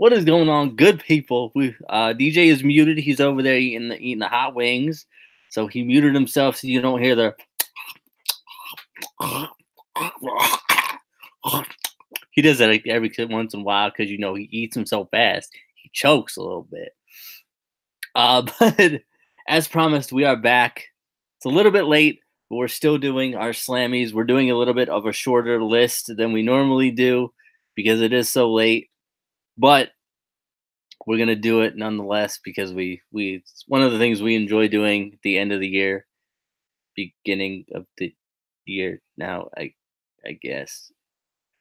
What is going on, good people? We DJ is muted. He's over there eating the hot wings, so he muted himself so you don't hear the. He does that like every once in a while because he eats them so fast he chokes a little bit. But as promised, we are back. It's a little bit late, but we're still doing our Slammies. We're doing a little bit of a shorter list than we normally do because it is so late. But we're gonna do it nonetheless because we it's one of the things we enjoy doing at the end of the year, beginning of the year. Now, I guess.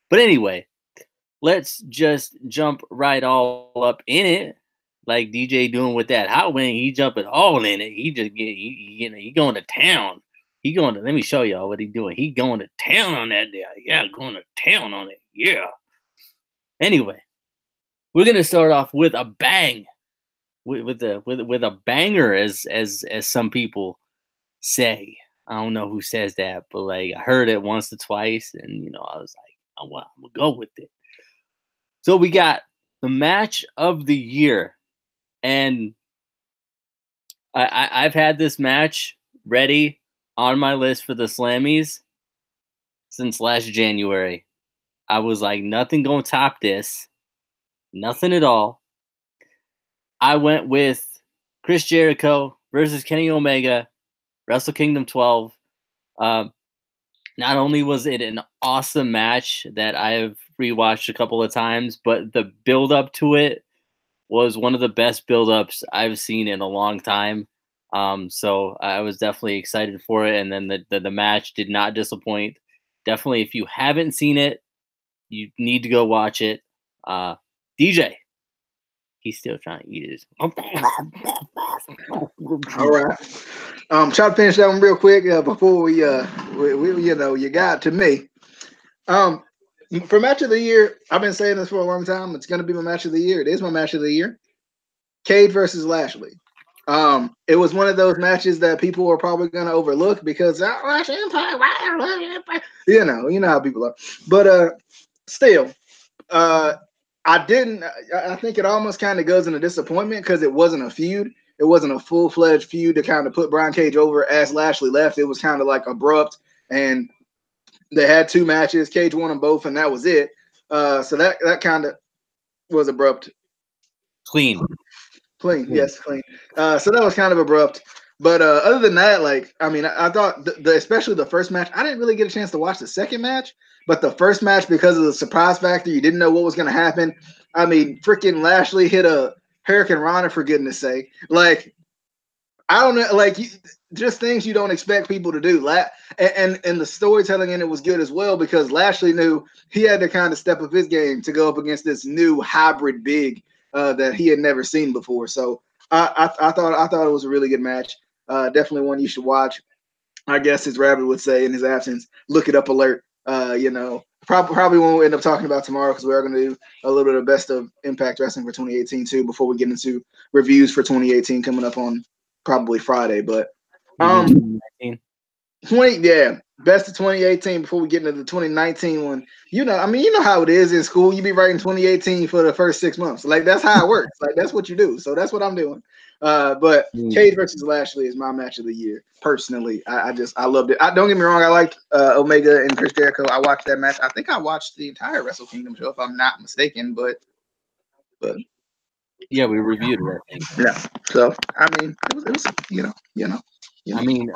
But anyway, let's just jump right all up in it, like DJ doing with that hot wing. He jumping all in it. He just he going to town. He going to let me show y'all what he doing. He going to town on that day. Yeah, going to town on it. Yeah. Anyway, we're gonna start off with a bang, with a banger, as some people say. I don't know who says that, but like I heard it once or twice, and I was like, oh, well, I'm gonna go with it. So we got the match of the year, and I've had this match ready on my list for the Slammies since last January. I was like, nothing gonna top this. Nothing at all. I went with Chris Jericho versus Kenny Omega, Wrestle Kingdom 12. Not only was it an awesome match that I've rewatched a couple of times, but the build up to it was one of the best build ups I've seen in a long time. So I was definitely excited for it. And then the match did not disappoint. Definitely, if you haven't seen it, you need to go watch it. DJ, he's still trying to eat his. All right. Try to finish that one real quick before we you got to me. For match of the year, I've been saying this for a long time. It's going to be my match of the year. It is my match of the year. Cade versus Lashley. It was one of those matches that people are probably going to overlook because Empire, you know how people are. But still, I think it almost kind of goes into disappointment because it wasn't a feud. It wasn't a full-fledged feud to kind of put Brian Cage over as Lashley left. It was kind of like abrupt, and they had two matches. Cage won them both, and that was it. So that kind of was abrupt. Clean. Yes, clean. So that was kind of abrupt. But other than that, I thought especially the first match, I didn't really get a chance to watch the second match. But the first match, because of the surprise factor, you didn't know what was going to happen. I mean, freaking Lashley hit a Hurricane Rana, for goodness sake. Like, I don't know, just things you don't expect people to do. And the storytelling in it was good as well because Lashley knew he had to kind of step up his game to go up against this new hybrid big that he had never seen before. So I thought it was a really good match. Definitely one you should watch. I guess as Rabbit would say in his absence, look it up alert. Probably won't end up talking about tomorrow because we are going to do a little bit of best of Impact Wrestling for 2018 too before we get into reviews for 2018 coming up on probably Friday. But 20 best of 2018 before we get into the 2019 one. You know how it is in school. You be writing 2018 for the first 6 months. Like that's how it works. Like that's what you do. So that's what I'm doing. But Cage versus Lashley is my match of the year. Personally, I loved it. Don't get me wrong. I liked Omega and Chris Jericho. I watched that match. I think I watched the entire Wrestle Kingdom show, if I'm not mistaken. But yeah, we reviewed it, I think. Yeah. So I mean, it was I mean,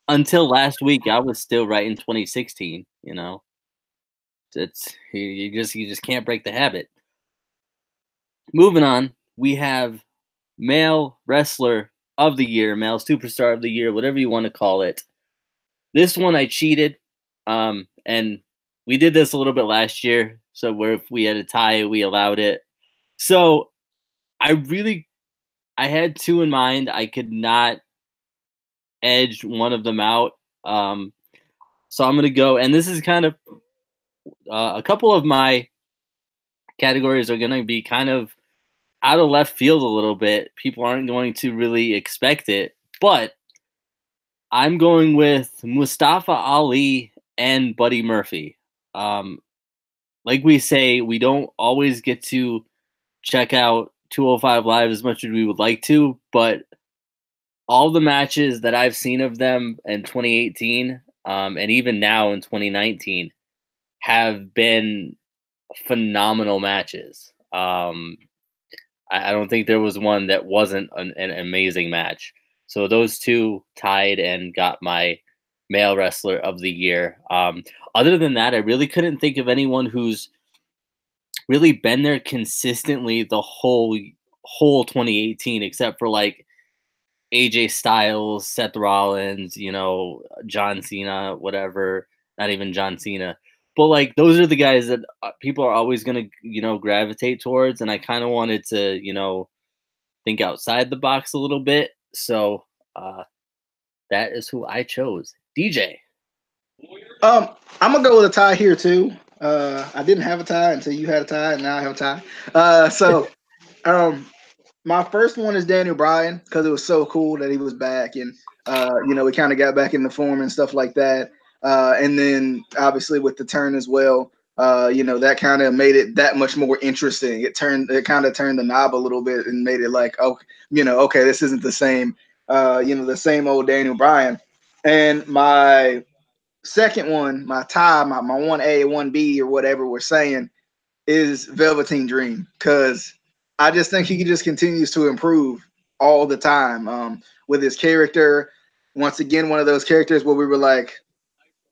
until last week, I was still writing 2016. It's you just can't break the habit. Moving on, we have male wrestler of the year, male superstar of the year, whatever you want to call it. This one I cheated, and we did this a little bit last year. So where if we had a tie, we allowed it. So I had two in mind. I could not edge one of them out. So I'm gonna go, and this is kind of a couple of my categories are gonna be kind of out of left field a little bit. People aren't going to really expect it, but I'm going with Mustafa Ali and Buddy Murphy. Like we say, we don't always get to check out 205 Live as much as we would like to, but all the matches that I've seen of them in 2018, and even now in 2019, have been phenomenal matches. I don't think there was one that wasn't an amazing match. So those two tied and got my male wrestler of the year. Other than that, I really couldn't think of anyone who's really been there consistently the whole 2018, except for like AJ Styles, Seth Rollins, John Cena, whatever. Not even John Cena. But like those are the guys that people are always going to, gravitate towards, and I kind of wanted to, think outside the box a little bit. So that is who I chose. DJ. I'm gonna go with a tie here too. I didn't have a tie until you had a tie, and now I have a tie. So my first one is Daniel Bryan because it was so cool that he was back, and we kind of got back in the form and stuff like that. And then obviously with the turn as well, that kind of made it that much more interesting. It kind of turned the knob a little bit and made it like, oh, okay, this isn't the same, the same old Daniel Bryan. And my second one, my tie, my 1A, 1B, or whatever we're saying, is Velveteen Dream, because I just think he just continues to improve all the time with his character. Once again, one of those characters where we were like,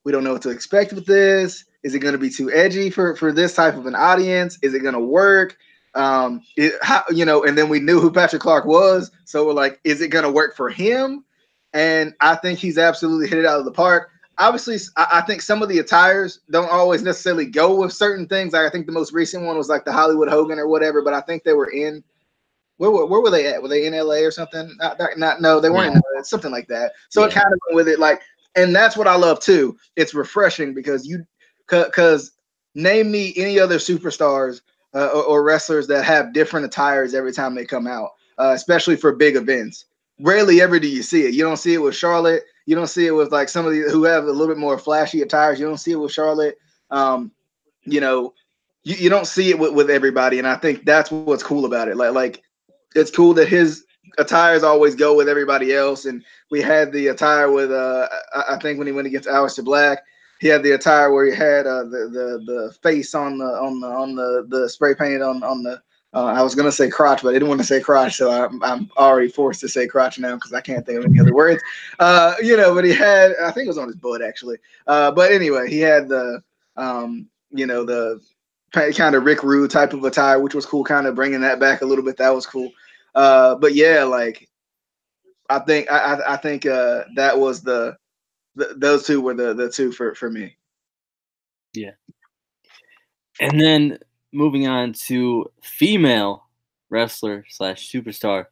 we don't know what to expect with this. Is it going to be too edgy for this type of an audience? Is it going to work? And then we knew who Patrick Clark was. So we're like, is it going to work for him? And I think he's absolutely hit it out of the park. Obviously, I think some of the attires don't always necessarily go with certain things. Like I think the most recent one was like the Hollywood Hogan or whatever, but I think they were in where were they at? Were they in LA or something? No, they weren't. Yeah. Something like that. So it kind of went with it, like, and that's what I love too. It's refreshing because because name me any other superstars or wrestlers that have different attires every time they come out, especially for big events. Rarely ever do you see it. You don't see it with Charlotte. You don't see it with like some of the who have a little bit more flashy attires. You don't see it with Charlotte. You don't see it with everybody, and I think that's what's cool about it. Like it's cool that his attires always go with everybody else. And we had the attire with I think when he went against Aleister Black, he had the attire where he had the face on the spray paint on the I was gonna say crotch, but I didn't want to say crotch, so I'm already forced to say crotch now because I can't think of any other words. But he had, I think it was on his butt actually. But anyway, he had the the kind of Rick Rude type of attire, which was cool, kind of bringing that back a little bit. That was cool. But yeah, like I think that was those two were the two for me. Yeah. And then moving on to female wrestler / superstar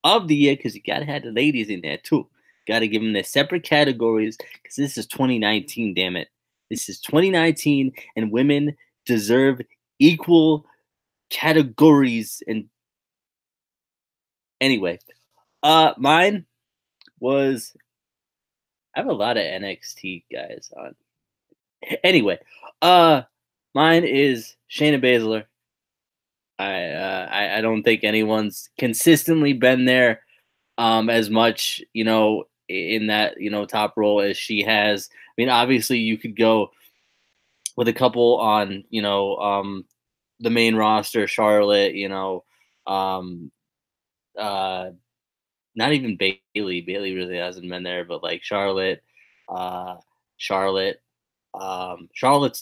of the year, because you gotta have the ladies in there too. Gotta give them their separate categories because this is 2019. Damn it, this is 2019, and women deserve equal categories. And anyway, mine was, I have a lot of NXT guys on. Anyway, mine is Shayna Baszler. I don't think anyone's consistently been there as much, in that, top role as she has. I mean, obviously you could go with a couple on, the main roster, Charlotte, not even Bailey. Bailey really hasn't been there, but like Charlotte, Charlotte's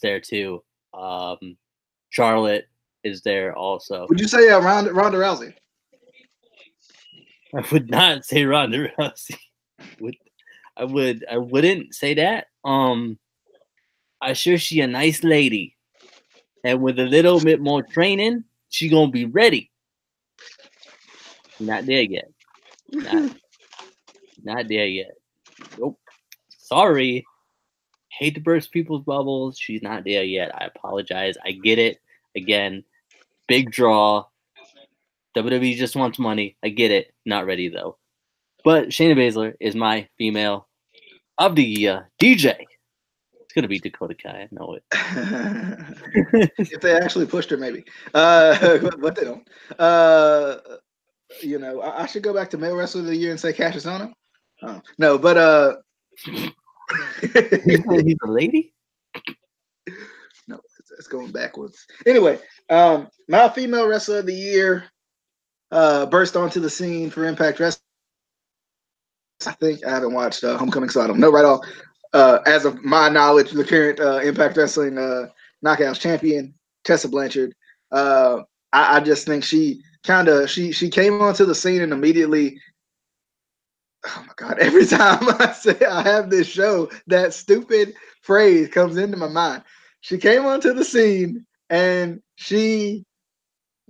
there too. Charlotte is there also. Would you say Ronda Rousey? I would not say Ronda Rousey. I wouldn't say that. I sure she a nice lady, and with a little bit more training, she gonna be ready. Not there yet. Not there yet. Nope. Sorry. Hate to burst people's bubbles. She's not there yet. I apologize. I get it. Again, big draw. WWE just wants money. I get it. Not ready though. But Shayna Baszler is my female of the year. DJ. gonna be Dakota Kai. I know it. If they actually pushed her, maybe. But they don't. You know, I should go back to male wrestler of the year and say Cassius Ohno. No, but he's a lady. No, it's going backwards. Anyway, my female wrestler of the year burst onto the scene for Impact Wrestling. I think I haven't watched Homecoming, so I don't know right off. As of my knowledge, the current Impact Wrestling Knockouts champion, Tessa Blanchard. I just think she came onto the scene and immediately. Oh my God! Every time I say I have this show, that stupid phrase comes into my mind. She came onto the scene and she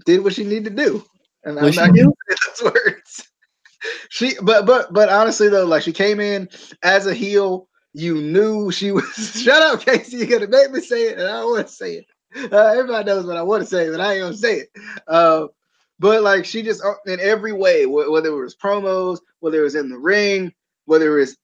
did what she needed to do, and I'm not going to say those words. But honestly though, like she came in as a heel. You knew she was. Shut up, Casey! You're gonna make me say it, and I don't want to say it. Everybody knows what I want to say, but I ain't gonna say it. But like she just in every way, whether it was promos, whether it was in the ring, whether it was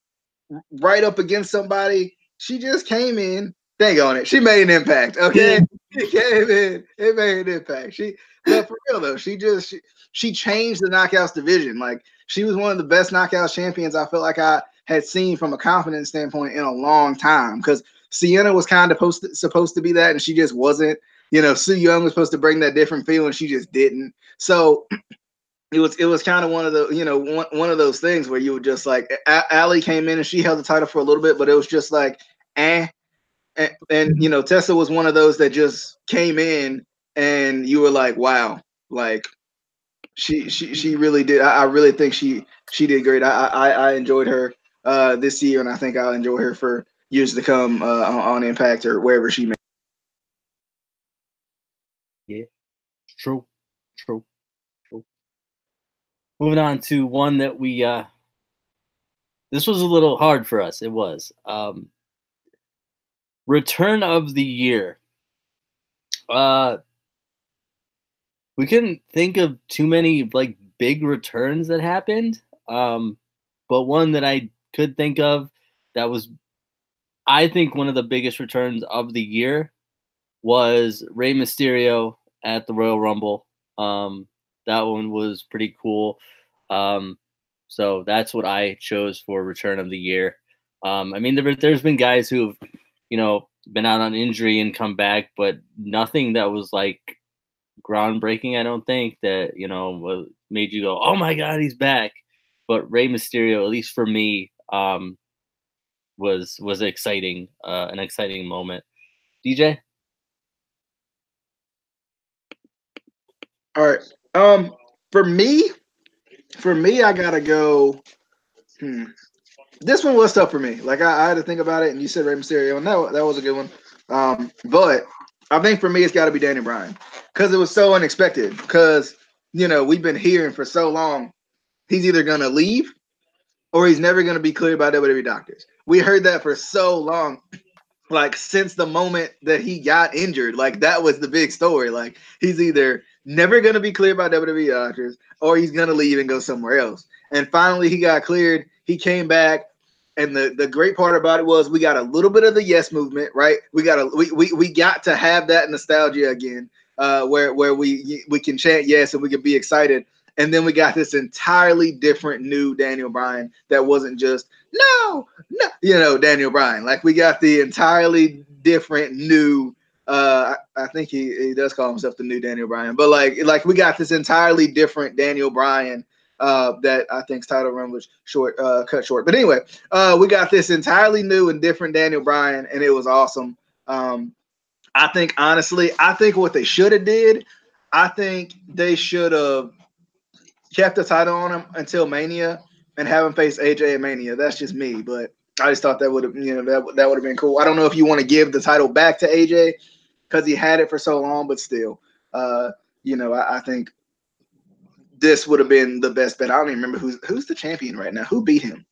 right up against somebody, she just came in. Dang on it, she made an impact. Okay, she came in, it made an impact. But for real though, she changed the Knockouts division. Like she was one of the best Knockouts champions I feel like I had seen from a confidence standpoint in a long time. Because Sienna was kind of supposed to be that, and she just wasn't. You know, Su Yung was supposed to bring that different feel, and she just didn't. So it was kind of one of the, you know, one of those things where you would just like Allie came in and she held the title for a little bit, but it was just like and you know, Tessa was one of those that just came in and you were like, wow, like she really did. I really think she did great. I enjoyed her this year, and I think I'll enjoy her for years to come on Impact or wherever she may. Yeah, true. Moving on to one that we this was a little hard for us. It was Return of the Year. We couldn't think of too many like big returns that happened. But one that I could think of that was, I think, one of the biggest returns of the year was Rey Mysterio at the Royal Rumble. That one was pretty cool. So that's what I chose for Return of the Year. I mean, there's been guys who've, you know, been out on injury and come back, but nothing that was like groundbreaking. I don't think that, you know, made you go, "Oh my God, he's back." But Rey Mysterio, at least for me, was exciting, an exciting moment. DJ. All right. For me, I gotta go. This one was tough for me. Like I had to think about it, and you said Rey Mysterio, and that was a good one. But I think for me, it's got to be Daniel Bryan because it was so unexpected. Because you know we've been hearing for so long he's either gonna leave or he's never gonna be cleared by WWE doctors. We heard that for so long. Like since the moment that he got injured, like that was the big story. Like he's either never gonna be cleared by WWE doctors or he's gonna leave and go somewhere else. And finally, he got cleared. He came back. And the great part about it was we got a little bit of the yes movement, right? We got to have that nostalgia again, where we can chant yes and we can be excited. And then we got this entirely different new Daniel Bryan that wasn't just no, you know, Daniel Bryan. Like we got the entirely different new. I think he does call himself the new Daniel Bryan, but like we got this entirely different Daniel Bryan. That I think's title run was cut short. But anyway, we got this entirely new and different Daniel Bryan, and it was awesome. I think honestly, what they should have did, I think they should have kept the title on him until Mania and have him face AJ at Mania. That's just me, but I just thought that would have, you know, that would have been cool. I don't know if you want to give the title back to AJ because he had it for so long, but still, you know, I think this would have been the best bet. I don't even remember who's the champion right now. Who beat him?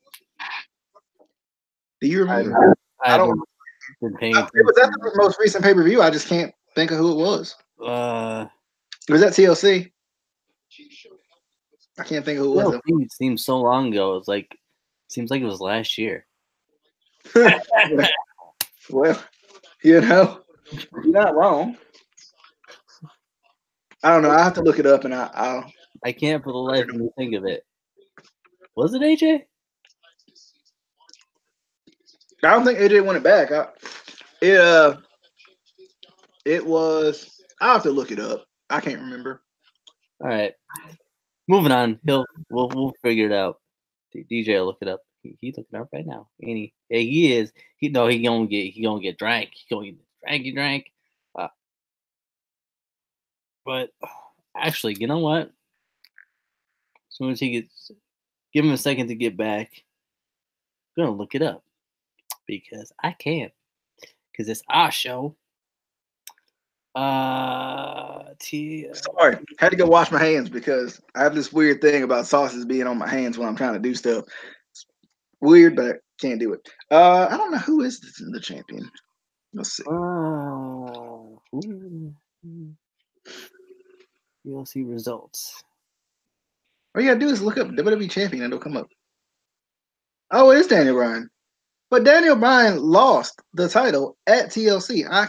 Do you remember? I don't. Been paying it was at the most recent pay-per-view. I just can't think of who it was. Was that TLC? I can't think of who it was. It seems so long ago. It was like, seems like it was last year. Well, you know, you're not wrong. I don't know. I have to look it up, and I'll. I can't for the life of me think of it. Was it AJ? I don't think AJ won it back. It it was. I have to look it up. I can't remember. All right, moving on. We'll figure it out. DJ will look it up. He's looking it up right now. And he is. He gonna get drank. He gonna get drank. But actually, you know what? As soon as he gets, give him a second to get back. I'm gonna look it up because I can't. Because it's our show. Sorry, had to go wash my hands because I have this weird thing about sauces being on my hands when I'm trying to do stuff. It's weird, but I can't do it. I don't know who is the champion. Let's see. You'll see results. All you gotta do is look up WWE champion and it'll come up. Oh, it is Daniel Bryan. But Daniel Bryan lost the title at TLC. I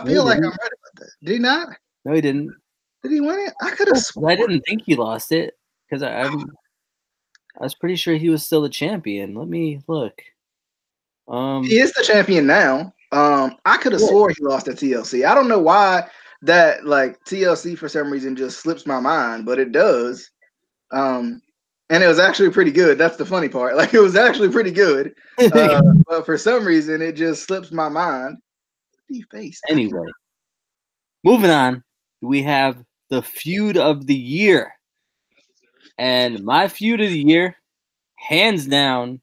feel like I'm right about that. Did he not? No, he didn't. Did he win it? I could have sworn. I didn't think he lost it because I was pretty sure he was still the champion. Let me look. He is the champion now. I could have swore he lost at TLC. I don't know why that like TLC for some reason just slips my mind, but it does. And it was actually pretty good. That's the funny part. Like it was actually pretty good. But for some reason it just slips my mind. Anyway, moving on. We have the feud of the year. And my feud of the year, hands down,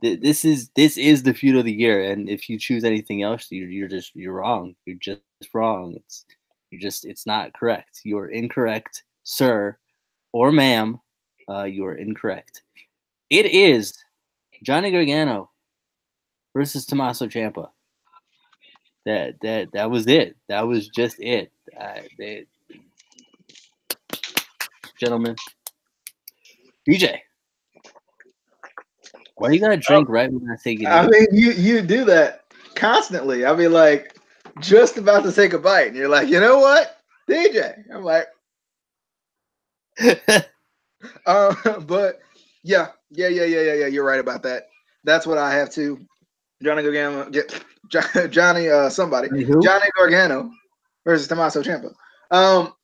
this is the feud of the year. And if you choose anything else, you're wrong. You're just wrong. It's not correct. You're incorrect, sir or ma'am. You are incorrect. It is Johnny Gargano versus Tommaso Ciampa. That was it. That was just it. Gentlemen, DJ, why you gotta drink right when I say it? I mean, you do that constantly. I mean, like just about to take a bite, and you're like, you know what, DJ? I'm like, but yeah. You're right about that. That's what I have too. Johnny Gargano, Johnny Gargano versus Tommaso Ciampa.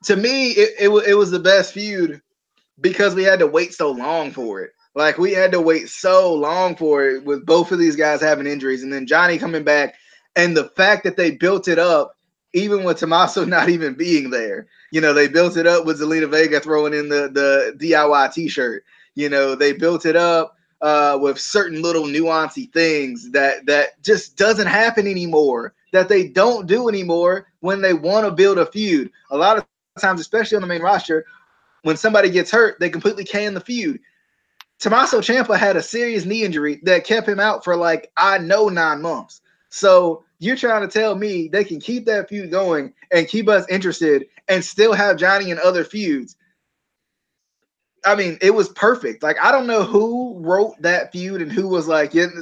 To me, it was the best feud because we had to wait so long for it. Like we had to wait so long for it with both of these guys having injuries, and then Johnny coming back, and the fact that they built it up, even with Tommaso not even being there. You know, they built it up with Zelina Vega throwing in the DIY T-shirt. You know, they built it up with certain little nuancy things that just doesn't happen anymore, that they don't do anymore when they want to build a feud. A lot of times, especially on the main roster, when somebody gets hurt, they completely can the feud. Tommaso Ciampa had a serious knee injury that kept him out for 9 months. So you're trying to tell me they can keep that feud going and keep us interested and still have Johnny in other feuds? I mean, it was perfect. Like, I don't know who wrote that feud and who was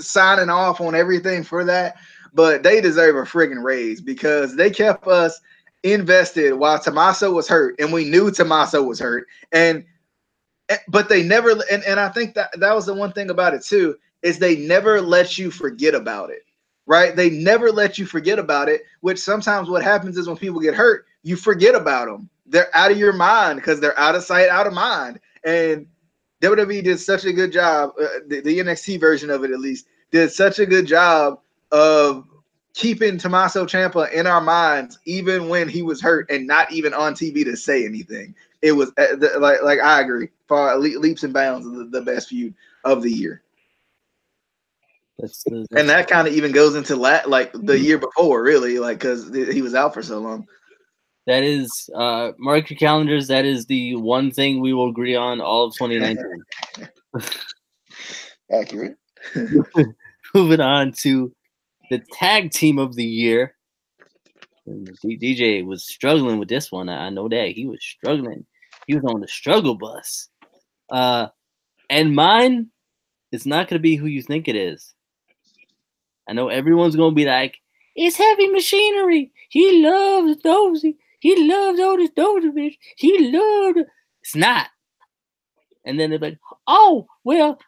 signing off on everything for that, but they deserve a friggin' raise because they kept us invested while Tommaso was hurt, and we knew Tommaso was hurt. But they never, and I think that was the one thing about it too, is they never let you forget about it, right? They never let you forget about it, which sometimes what happens is when people get hurt, you forget about them. They're out of your mind because they're out of sight, out of mind. And WWE did such a good job, the NXT version of it at least, did such a good job of keeping Tommaso Ciampa in our minds, even when he was hurt and not even on TV to say anything. It was like I agree, far leaps and bounds the best feud of the year. And that kind of even goes into the year before, really, because he was out for so long. That is, mark your calendars. That is the one thing we will agree on all of 2019. Accurate. Moving on to the tag team of the year. DJ was struggling with this one. I know that he was struggling. He was on the struggle bus. And mine is not going to be who you think it is. I know everyone's gonna be like, it's heavy machinery. He loves Dozy. He loves Otis Dozovich. He loved. It's not. And then they're like, oh, well,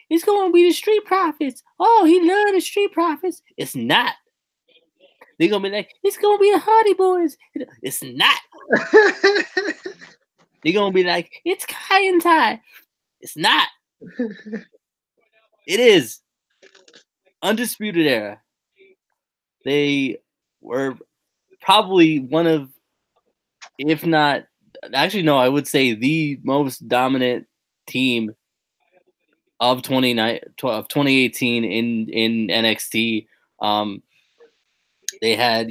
it's going to be the Street Profits. Oh, he loved the Street Profits. It's not. They're going to be like, it's going to be the Hardy Boys. It's not. They're going to be like, it's Kai and Tai. It's not. It is. Undisputed Era. They were probably one of, if not, actually, no, I would say the most dominant team of 2018 in NXT. They had,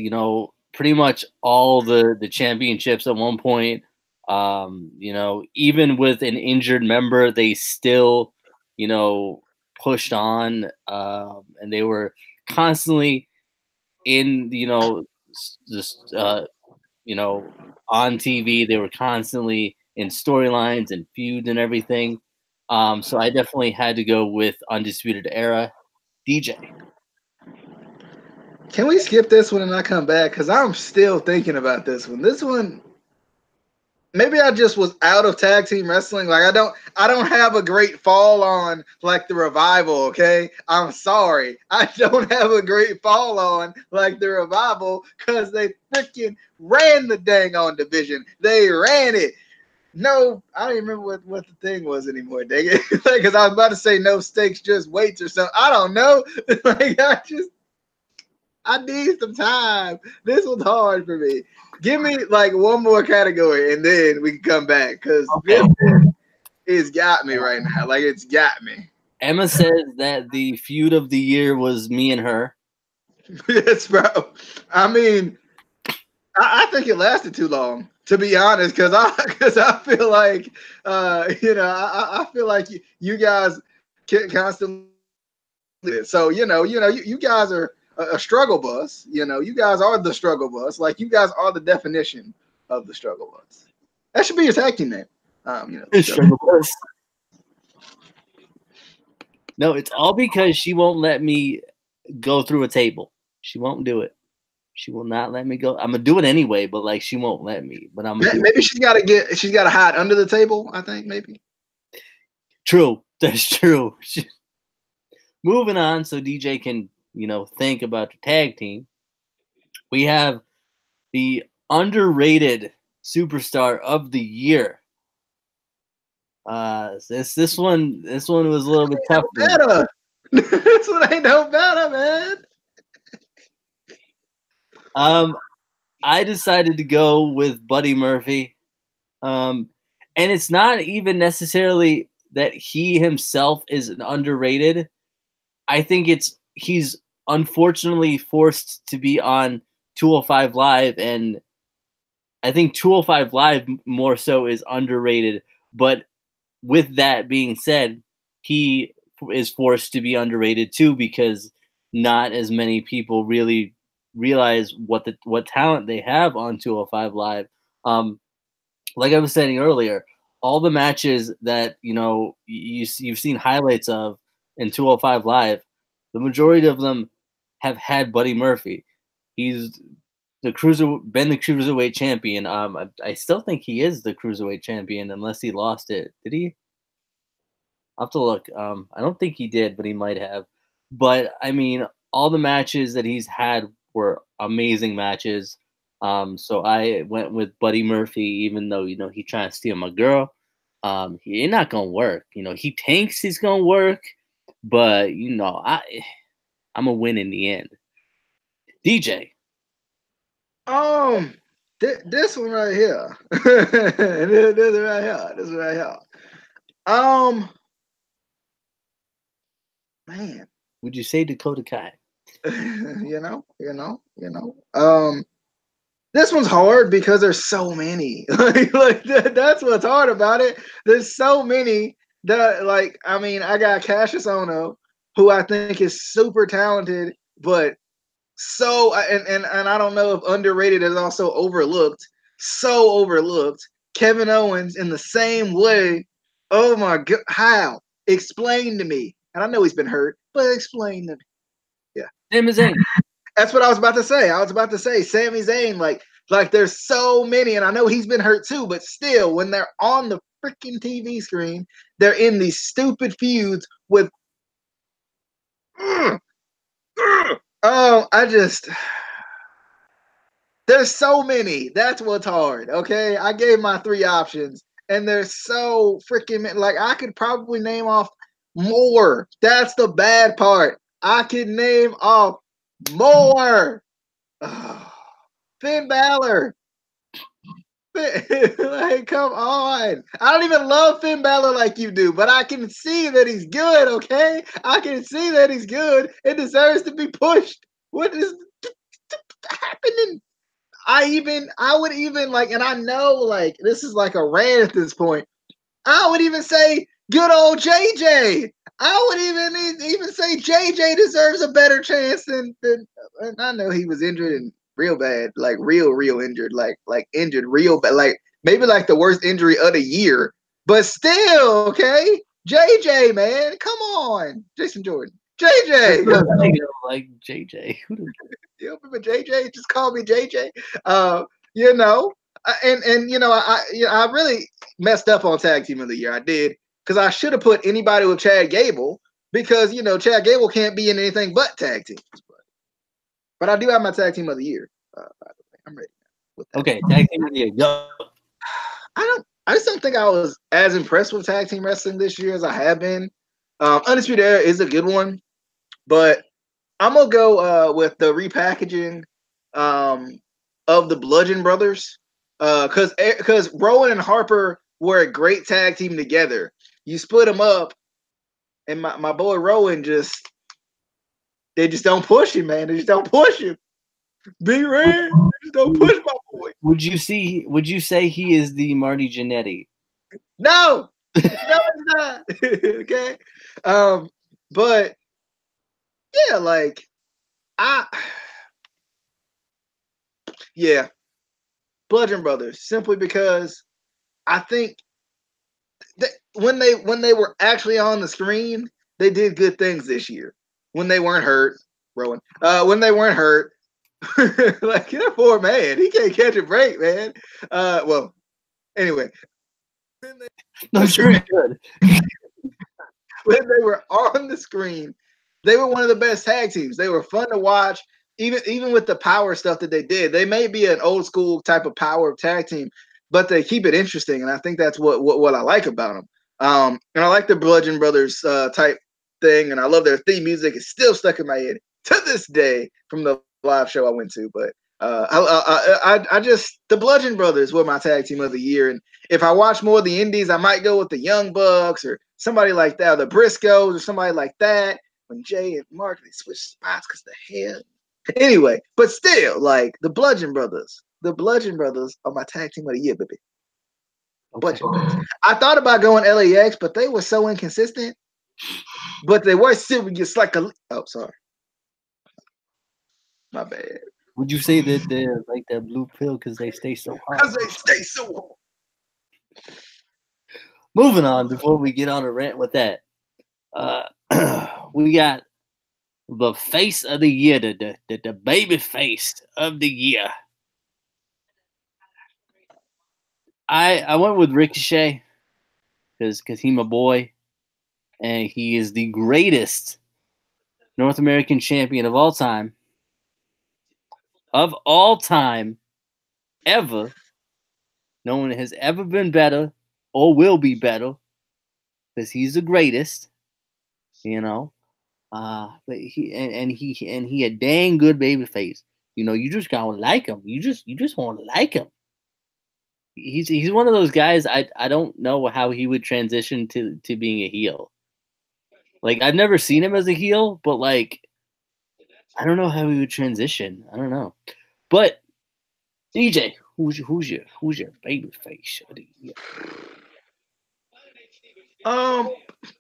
pretty much all the championships at one point. Even with an injured member, they still, pushed on, and they were constantly in, just, on TV. They were constantly in storylines and feuds and everything. So I definitely had to go with Undisputed Era. DJ. Can we skip this one and not come back? Because I'm still thinking about this one. This one, maybe I just was out of tag team wrestling. Like I don't have a great fall on like the Revival, okay? I'm sorry. I don't have a great fall on like the Revival because they freaking ran the dang on division. They ran it. No, I don't even remember what the thing was anymore, dang it. Because I was about to say no stakes, just weights or something. I don't know. Like I need some time. This was hard for me. Give me like one more category and then we can come back because it's got me right now. Like it's got me. Emma says that the feud of the year was me and her. Yes, bro. I mean, I think it lasted too long, to be honest, because I feel like I feel like you guys can constantly. So you guys are a struggle bus. You guys are the struggle bus. Like you guys are the definition of the struggle bus. That should be your tag team name. Struggle bus. No, it's all because she won't let me go through a table. She won't do it. She will not let me go. I'm gonna do it anyway, but like she won't let me. But maybe she's got to hide under the table. I think maybe. True, that's true. Moving on, so DJ can think about the tag team. We have the underrated superstar of the year. This one was a little bit tough. This one ain't no better, man. I decided to go with Buddy Murphy. And it's not even necessarily that he himself is underrated. I think he's unfortunately forced to be on 205 Live, and I think 205 Live more so is underrated. But with that being said, he is forced to be underrated too because not as many people really realize what talent they have on 205 Live. Like I was saying earlier, all the matches that you've seen highlights of in 205 Live, the majority of them have had Buddy Murphy. He's been the cruiserweight champion. I still think he is the cruiserweight champion unless he lost it. Did he? I'll have to look. I don't think he did, but he might have. But I mean, all the matches that he's had were amazing matches. So I went with Buddy Murphy, even though he trying to steal my girl. He ain't not gonna work. He thinks he's gonna work, but I'm a win in the end. DJ. This one right here. This right here. This right here. Man. Would you say Dakota Kai? This one's hard because there's so many. That's what's hard about it. There's so many that I got Cassius Ohno, who I think is super talented, but and I don't know if underrated is also overlooked. So overlooked. Kevin Owens in the same way. Oh my God. How? Explain to me. And I know he's been hurt, but explain to me. Yeah. Sami Zayn. That's what I was about to say. I was about to say Sami Zayn. Like there's so many, and I know he's been hurt too, but still, when they're on the freaking TV screen, they're in these stupid feuds with. Oh, there's so many. That's what's hard. Okay, I gave my 3 options, and there's so freaking like I could probably name off more. That's the bad part. I could name off more. Oh, Finn Balor. Like, come on. I don't even love Finn Balor like you do, but I can see that he's good, okay? I can see that he's good. It deserves to be pushed. What is happening? I would even like, and I know like this is like a rant at this point. I would even say good old JJ. I would even say JJ deserves a better chance than and I know he was injured and real bad, like real injured, like injured real bad, like maybe like the worst injury of the year. But still, okay, JJ, man, come on, Jason Jordan, JJ, like JJ. you remember JJ? Just call me JJ. You know, and you know, I really messed up on tag team of the year. I did because I should have put anybody with Chad Gable because you know Chad Gable can't be in anything but tag teams. But I do have my tag team of the year. By the way, I'm ready. Okay, tag team of the year. Go. I just don't think I was as impressed with tag team wrestling this year as I have been. Undisputed Era is a good one, but I'm gonna go with the repackaging of the Bludgeon Brothers because Rowan and Harper were a great tag team together. You split them up, and my boy Rowan they just don't push him, man. They just don't push him. Big Red, just don't push my boy. Would you say he is the Marty Jannetty? No, no, it's not. Okay, but yeah, like yeah, Bludgeon Brothers, simply because I think that when they were actually on the screen, they did good things this year. When they weren't hurt, Rowan. When they weren't hurt, like that poor man, he can't catch a break, man. Well, anyway, I'm sure he could. When they were on the screen, they were one of the best tag teams. They were fun to watch, even with the power stuff that they did. They may be an old school type of power tag team, but they keep it interesting, and I think that's what I like about them. And I like the Bludgeon Brothers type thing, and I love their theme music. It's still stuck in my head to this day from the live show I went to. But I just the Bludgeon Brothers were my tag team of the year, and if I watch more of the indies, I might go with the Young Bucks or somebody like that, or the Briscoes or somebody like that. When Jay and Mark they switch spots because the hair. Anyway, but still, like the Bludgeon Brothers are my tag team of the year, baby. Bludgeon Brothers. I thought about going LAX, but they were so inconsistent. But they were still just like a. Oh, sorry, my bad. Would you say that they're like that blue pill because they stay so hard? Because they stay so hard. Moving on before we get on a rant with that. We got the face of the year, the baby face of the year. I went with Ricochet because he's my boy, and he is the greatest North American champion of all time. Of all time, ever. No one has ever been better or will be better because he's the greatest, you know. But he a dang good baby face. You know, you just gotta like him. You just want to like him. He's one of those guys. I don't know how he would transition to being a heel. Like I've never seen him as a heel, but like I don't know how he would transition. I don't know. But DJ, who's your baby face of the year?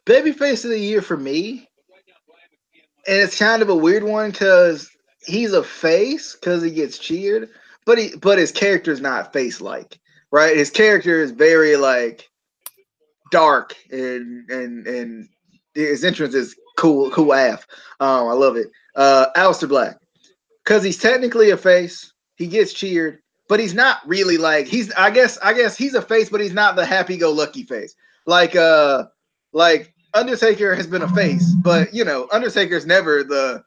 Babyface of the year for me, and it's kind of a weird one because he's a face because he gets cheered, but his character is not face like, right? His character is very like dark and his entrance is cool AF. I love it. Aleister Black, because he's technically a face. He gets cheered, but he's not really like he's. I guess he's a face, but he's not the happy-go-lucky face. Like Undertaker has been a face, but you know Undertaker's never the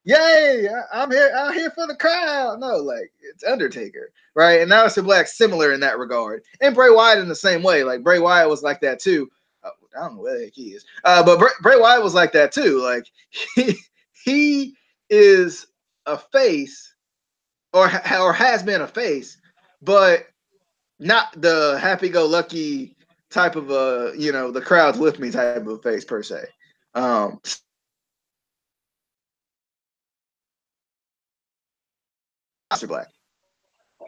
yay, I'm here for the crowd. No, like it's Undertaker, right? And now it's Black's similar in that regard. And Bray Wyatt in the same way. Like Bray Wyatt was like that too. I don't know where the heck he is. But Bray Wyatt was like that too. Like he is a face or has been a face, but not the happy-go-lucky type of the crowd's with me type of face per se. Aleister Black. I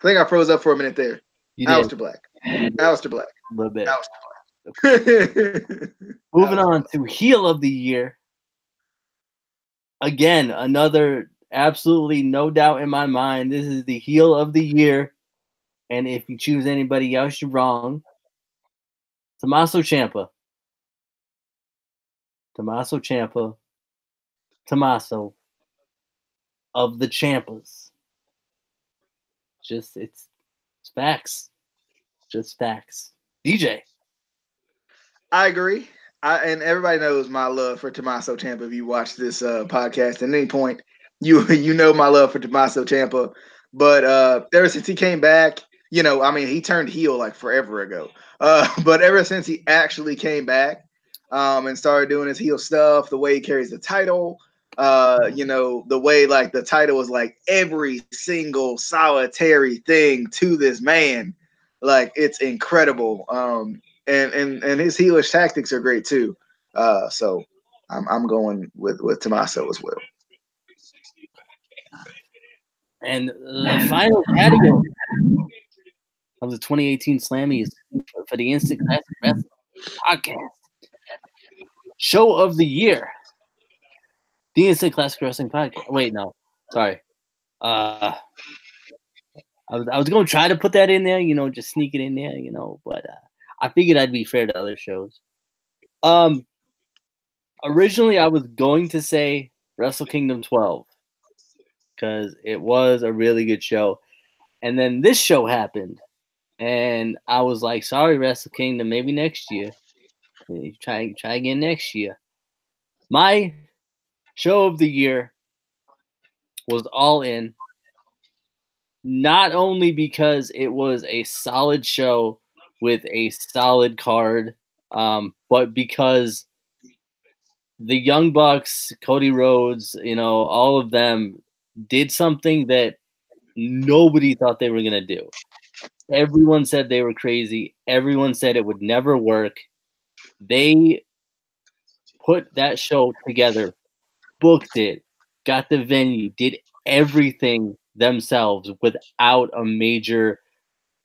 think I froze up for a minute there. Aleister Black. Aleister Black. A little bit. Black. Moving on to heel of the year. Again, another absolutely no doubt in my mind. This is the heel of the year. And if you choose anybody else, you're wrong. Tommaso Ciampa. Tommaso Ciampa. Tommaso of the Ciampas. It's facts. Just facts. DJ. I agree. And everybody knows my love for Tommaso Ciampa. If you watch this podcast at any point, you know my love for Tommaso Ciampa. But ever since he came back, he turned heel like forever ago. But ever since he actually came back and started doing his heel stuff, the way he carries the title, the way like the title was like every single solitary thing to this man, like it's incredible. And his heelish tactics are great too. So I'm going with Tommaso as well. And the final category of the 2018 Slammies for the Instant Classic Wrestling Podcast Show of the Year. The Instant Classic Wrestling Podcast. Wait, no, sorry. I was going to try to put that in there, just sneak it in there, but I figured I'd be fair to other shows. Originally, I was going to say Wrestle Kingdom 12 because it was a really good show. And then this show happened, and I was like, sorry, Wrestle Kingdom, maybe next year. Try again next year. My show of the year was All In, not only because it was a solid show with a solid card, but because the Young Bucks, Cody Rhodes, all of them did something that nobody thought they were going to do. Everyone said they were crazy. Everyone said it would never work. They put that show together, booked it, got the venue, did everything themselves without a major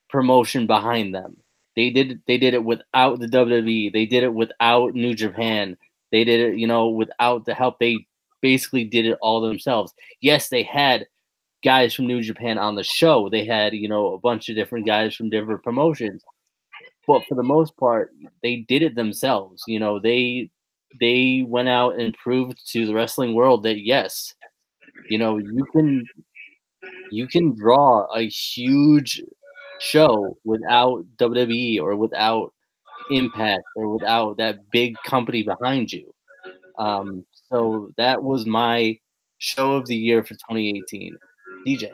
promotion behind them. They did it without the WWE. They did it without New Japan. They did it, without the help. They basically did it all themselves. Yes, they had guys from New Japan on the show. They had, a bunch of different guys from different promotions. But for the most part, they did it themselves. They went out and proved to the wrestling world that yes, you can draw a huge show without WWE or without Impact or without that big company behind you. So that was my show of the year for 2018. DJ.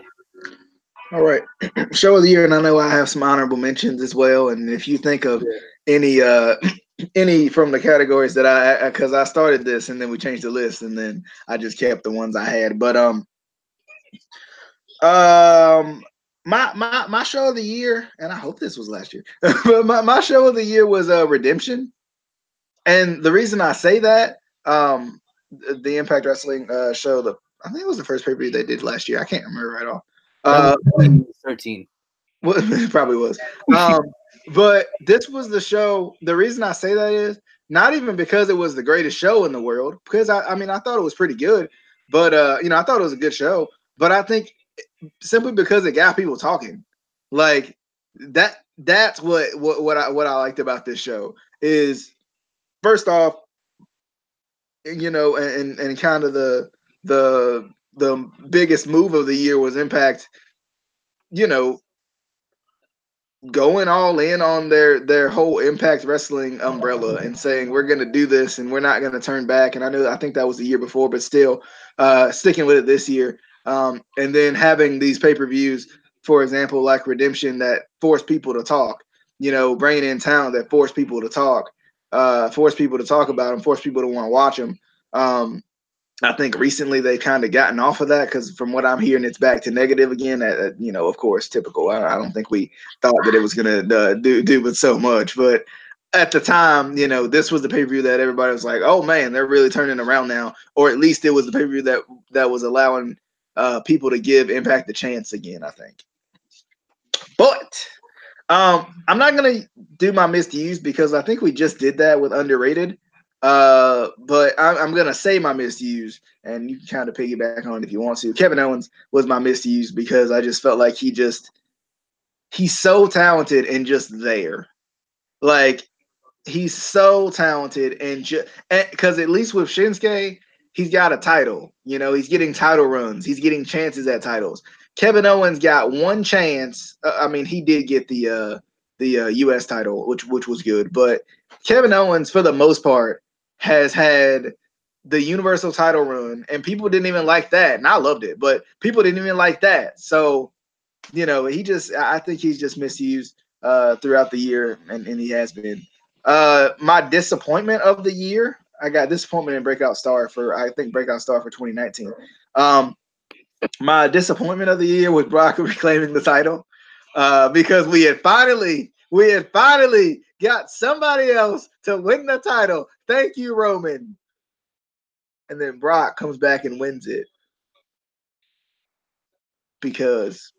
All right. Show of the year, and I know I have some honorable mentions as well. And if you think of any from the categories that because I started this and then we changed the list and then I just kept the ones I had. But my show of the year, and I hope this was last year, but my show of the year was Redemption. And the reason I say that, the Impact Wrestling show, I think it was the first pay-per-view they did last year. I can't remember right off. 13. Well, it probably was. But this was the show. The reason I say that is not even because it was the greatest show in the world, because I thought it was pretty good, but I thought it was a good show. But I think simply because it got people talking, like that. That's what I liked about this show is, first off, you know, and kind of the biggest move of the year was Impact, you know, going all in on their whole Impact Wrestling umbrella and saying we're going to do this and we're not going to turn back. And I think that was the year before, but still sticking with it this year. And then having these pay-per-views, for example, like Redemption, that force people to talk, you know, bringing in talent that force people to talk, force people to talk about them, force people to want to watch them. I think recently they've kind of gotten off of that because from what I'm hearing, it's back to negative again. You know, of course, typical. I don't think we thought that it was going to do with so much. But at the time, you know, this was the pay-per-view that everybody was like, oh, man, they're really turning around now. Or at least it was the pay-per-view that was allowing people to give Impact a chance again, I think. But I'm not going to do my misused because I think we just did that with Underrated. But I'm gonna say my misuse, and you can kind of piggyback on it if you want to. Kevin Owens was my misuse because I just felt like he's so talented and just there. Like he's so talented and just because at least with Shinsuke, he's got a title. You know, he's getting title runs, he's getting chances at titles. Kevin Owens got one chance. I mean, he did get the U.S. title, which was good, but Kevin Owens, for the most part, has had the Universal title run, and people didn't even like that. And I loved it, but people didn't even like that. So, you know, I think he's just misused throughout the year, and he has been. My disappointment of the year, I got disappointment in Breakout Star for 2019. My disappointment of the year was Brock reclaiming the title because we had finally got somebody else to win the title. Thank you, Roman. And then Brock comes back and wins it because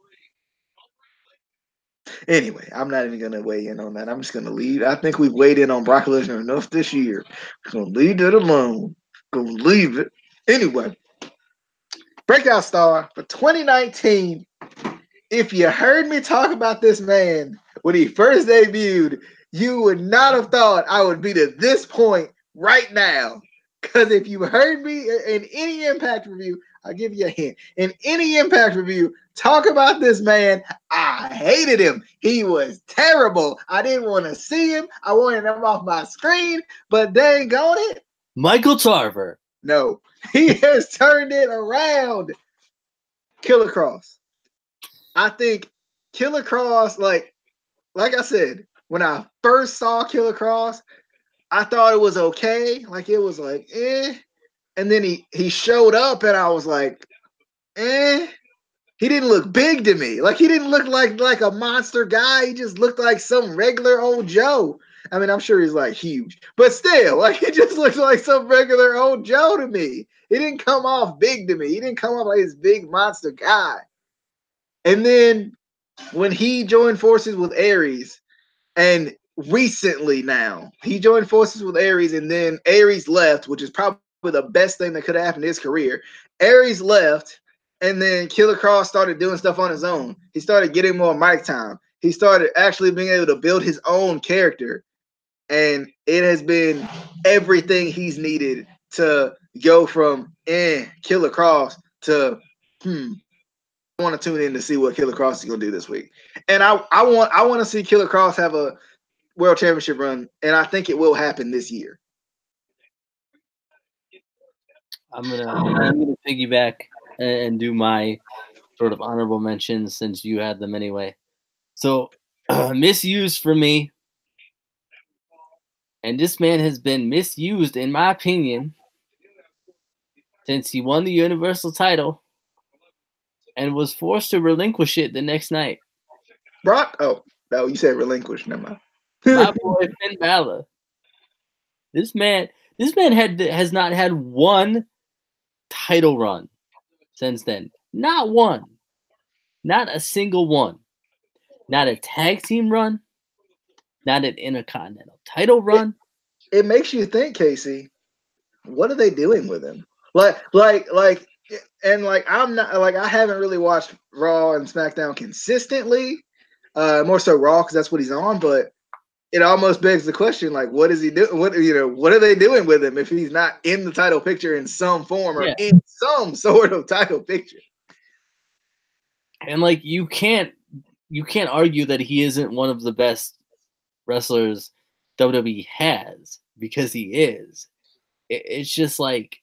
anyway, I'm not even going to weigh in on that. I'm just going to leave. I think we've weighed in on Brock Lesnar enough this year. Going to leave it alone. Going to leave it. Anyway, Breakout Star for 2019. If you heard me talk about this man when he first debuted, you would not have thought I would be to this point right now. Because if you heard me in any Impact review, I'll give you a hint. In any Impact review, talk about this man, I hated him. He was terrible. I didn't want to see him. I wanted him off my screen, but dang on it. Michael Tarver. No, he has turned it around. Killer Cross. I think Killer Cross, like I said, when I first saw Killer Cross, I thought it was okay. Like it was like, eh. And then he showed up and I was like, eh. He didn't look big to me. Like he didn't look like a monster guy. He just looked like some regular old Joe. I mean, I'm sure he's like huge, but still, like he just looks like some regular old Joe to me. He didn't come off big to me. He didn't come off like this big monster guy. And then when he joined forces with Aries, and recently now he joined forces with Aries, and then Aries left, which is probably the best thing that could have happened in his career. Aries left, and then Killer Cross started doing stuff on his own. He started getting more mic time. He started actually being able to build his own character, and it has been everything he's needed to go from Killer Cross to I want to tune in to see what Killer Cross is going to do this week. And I want to see Killer Cross have a world championship run, and I think it will happen this year. I'm gonna piggyback and do my sort of honorable mentions since you had them anyway. So misused for me, and this man has been misused in my opinion since he won the Universal title and was forced to relinquish it the next night. Brock? Oh, no, you said relinquish. Never mind. My boy Finn Balor. This man has not had one title run since then. Not one. Not a single one. Not a tag team run. Not an Intercontinental title run. It makes you think, Casey. What are they doing with him? I'm not like I haven't really watched Raw and SmackDown consistently. More so Raw because that's what he's on. But it almost begs the question, like, what is he doing? What are they doing with him if he's not in the title picture in some form or Yeah. in some sort of title picture? And like you can't argue that he isn't one of the best wrestlers WWE has because he is. It's just like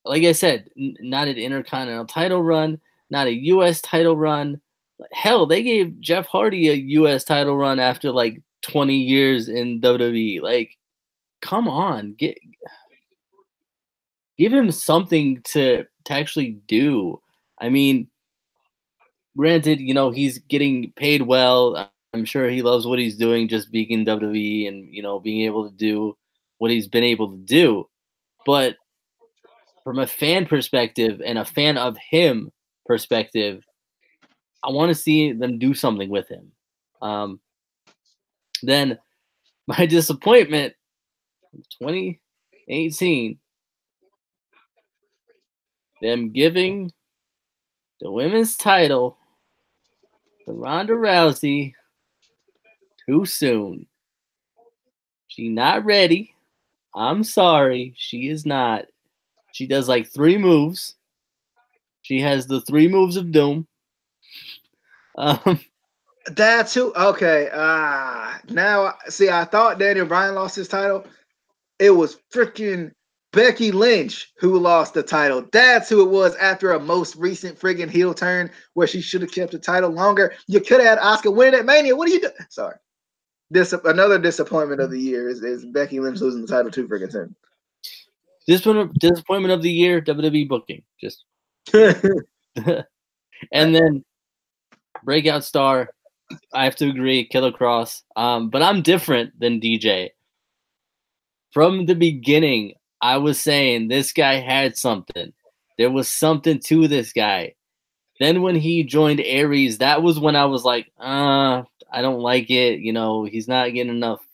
I said, not an intercontinental title run, not a US title run. Hell, they gave Jeff Hardy a US title run after like 20 years in WWE. Like, come on, give him something to actually do. I mean, granted, he's getting paid well. I'm sure he loves what he's doing, just being in WWE and being able to do what he's been able to do. But from a fan perspective and a fan of him perspective, I want to see them do something with him. Um, then my disappointment, 2018, them giving the women's title to Ronda Rousey too soon. She not ready. I'm sorry, she is not. She does like 3 moves. She has the 3 moves of doom. Um, That's who. Okay. Now see, I thought Daniel Bryan lost his title. It was freaking Becky Lynch who lost the title. That's who it was after a most recent friggin' heel turn where she should have kept the title longer. You could have had Oscar win at Mania. What are you doing? Sorry. Another disappointment of the year is Becky Lynch losing the title too friggin' soon. disappointment of the year, WWE booking. Just and then breakout star, I have to agree, Killer Cross. But I'm different than DJ. From the beginning, I was saying this guy had something. There was something to this guy. Then when he joined Aries, that was when I was like, I don't like it. He's not getting enough,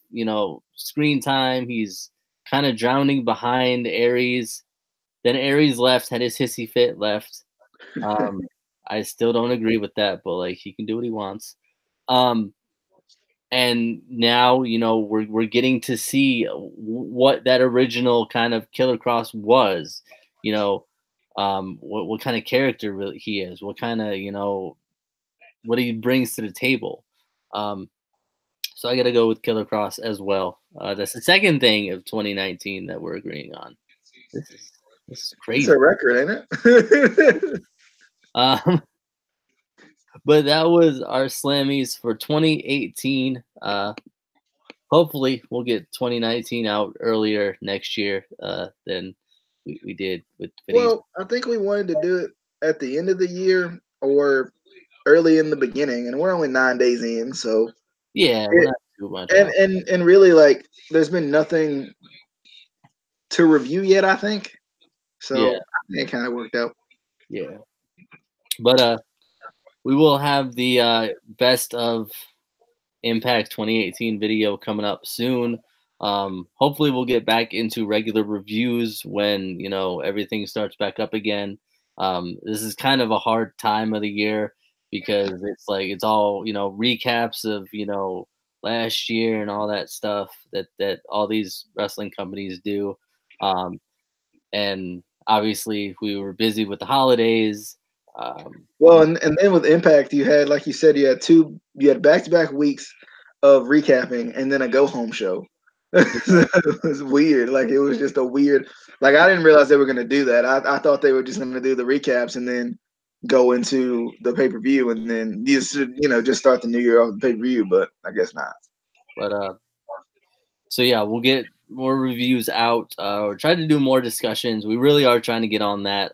screen time. He's kind of drowning behind Aries. Then Aries left, had his hissy fit, left. I still don't agree with that, but like he can do what he wants. And now we're getting to see what that original kind of Killer Cross was. What kind of character really he is, what kind of what he brings to the table. So I got to go with Killer Cross as well. That's the second thing of 2019 that we're agreeing on. This is It's crazy. a record, ain't it? But that was our Slammies for 2018. Hopefully we'll get 2019 out earlier next year than we did with videos. Well, I think we wanted to do it at the end of the year or early in the beginning, and we're only 9 days in, so yeah, we're not too much and off. and really like there's been nothing to review yet, I think. So Yeah, I think it kind of worked out. yeah. But we will have the best of Impact 2018 video coming up soon. Hopefully we'll get back into regular reviews when everything starts back up again. This is kind of a hard time of the year because it's all recaps of last year and all that stuff that all these wrestling companies do. And obviously we were busy with the holidays. Well, and then with Impact, you had, like you said, you had back-to-back weeks of recapping and then a go-home show. It was weird. Like it was just a weird. Like I didn't realize they were going to do that. I thought they were just going to do the recaps and then go into the pay-per-view and then just start the new year off the pay-per-view. But I guess not. But so yeah, we'll get more reviews out. Or try to do more discussions. We really are trying to get on that.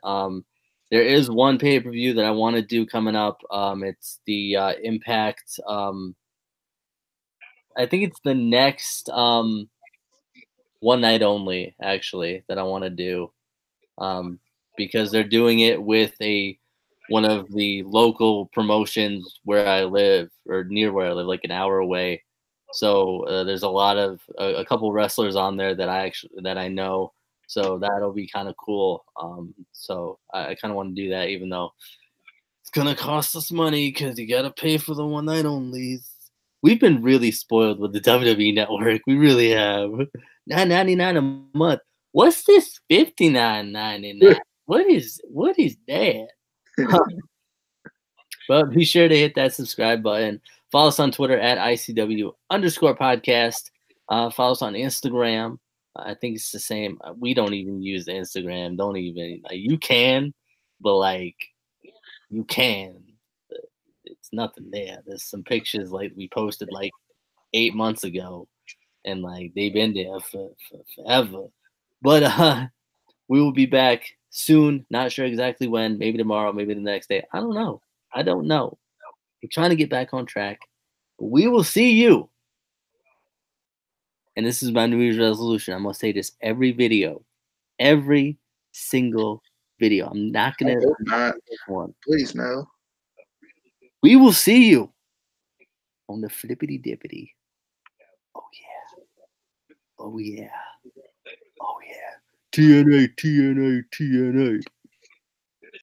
There is one pay-per-view that I want to do coming up. It's the Impact. I think it's the next one night only actually that I want to do, because they're doing it with one of the local promotions where I live or near where I live, like an hour away. So there's a lot of a couple wrestlers on there that I know. So that'll be kind of cool. So I kind of want to do that, even though it's gonna cost us money because you gotta pay for the one night only. We've been really spoiled with the WWE Network. We really have. $9.99 a month. What's this $59.99? What is that? But be sure to hit that subscribe button. Follow us on Twitter at ICW_podcast. Follow us on Instagram. I think it's the same. We don't even use the Instagram. Don't even you can, but like you can. But it's nothing there. There's some pictures like we posted like 8 months ago, and like they've been there for forever. But we will be back soon. Not sure exactly when. Maybe tomorrow. Maybe the next day. I don't know. We're trying to get back on track. We will see you. And this is my New Year's resolution. I'm going to say this every video. Every single video. I'm not going to. Not. Please, no. We will see you on the flippity dippity. Oh, yeah. Oh, yeah. Oh, yeah. TNA, TNA, TNA.